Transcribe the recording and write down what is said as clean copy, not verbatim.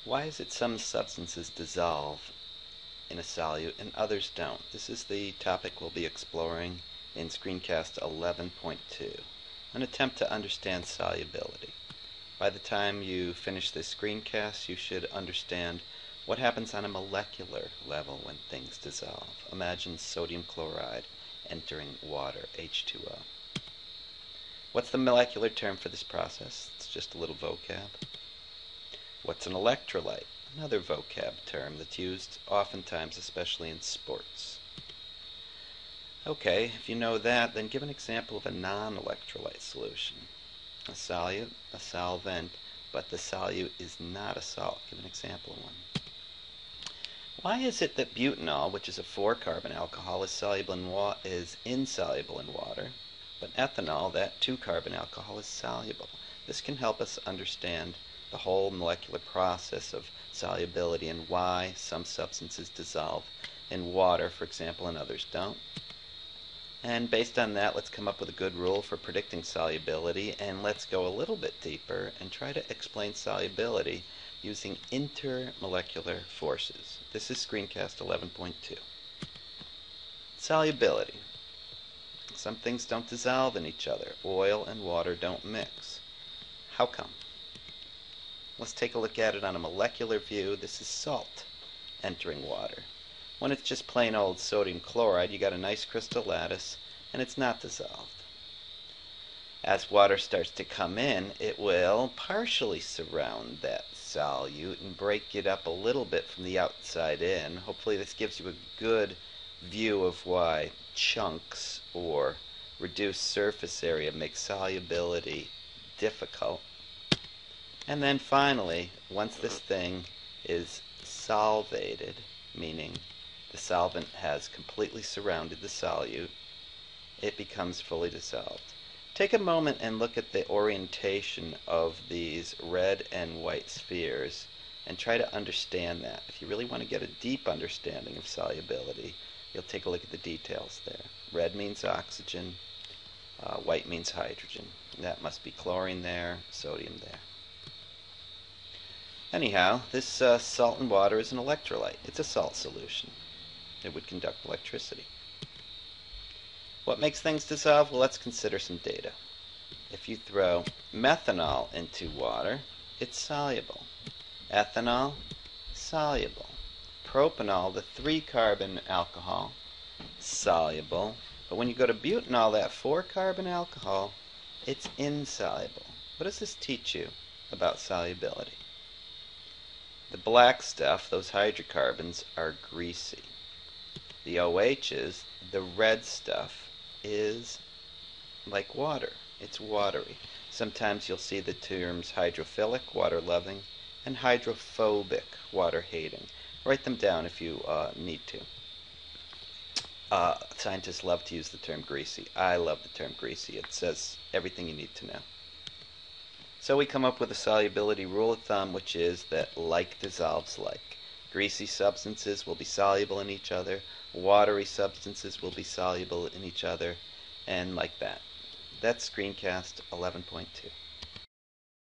Why is it some substances dissolve in a solute and others don't? This is the topic we'll be exploring in screencast 11.2, an attempt to understand solubility. By the time you finish this screencast, you should understand what happens on a molecular level when things dissolve. Imagine sodium chloride entering water, H2O. What's the molecular term for this process? It's just a little vocab. What's an electrolyte? Another vocab term that's used oftentimes, especially in sports. Okay, if you know that, then give an example of a non-electrolyte solution. A solute, a solvent, but the solute is not a salt. Give an example of one. Why is it that butanol, which is a 4-carbon alcohol, is insoluble in water, but ethanol, that 2-carbon alcohol, is soluble? This can help us understand the whole molecular process of solubility and why some substances dissolve in water, for example, and others don't. And based on that, let's come up with a good rule for predicting solubility, and let's go a little bit deeper and try to explain solubility using intermolecular forces. This is screencast 11.2. Solubility. Some things don't dissolve in each other. Oil and water don't mix. How come? Let's take a look at it on a molecular view. This is salt entering water. When it's just plain old sodium chloride, you got a nice crystal lattice, and it's not dissolved. As water starts to come in, it will partially surround that solute and break it up a little bit from the outside in. Hopefully this gives you a good view of why chunks or reduced surface area make solubility difficult. And then finally, once this thing is solvated, meaning the solvent has completely surrounded the solute, it becomes fully dissolved. Take a moment and look at the orientation of these red and white spheres and try to understand that. If you really want to get a deep understanding of solubility, you'll take a look at the details there. Red means oxygen, white means hydrogen. That must be chlorine there, sodium there. Anyhow, this salt and water is an electrolyte. It's a salt solution. It would conduct electricity. What makes things dissolve? Well, let's consider some data. If you throw methanol into water, it's soluble. Ethanol, soluble. Propanol, the 3-carbon alcohol, soluble. But when you go to butanol, that 4-carbon alcohol, it's insoluble. What does this teach you about solubility? The black stuff, those hydrocarbons, are greasy. The OHs, the red stuff, is like water. It's watery. Sometimes you'll see the terms hydrophilic, water-loving, and hydrophobic, water-hating. Write them down if you need to. Scientists love to use the term greasy. I love the term greasy. It says everything you need to know. So we come up with a solubility rule of thumb, which is that like dissolves like. Greasy substances will be soluble in each other, watery substances will be soluble in each other, and like that. That's screencast 11.2.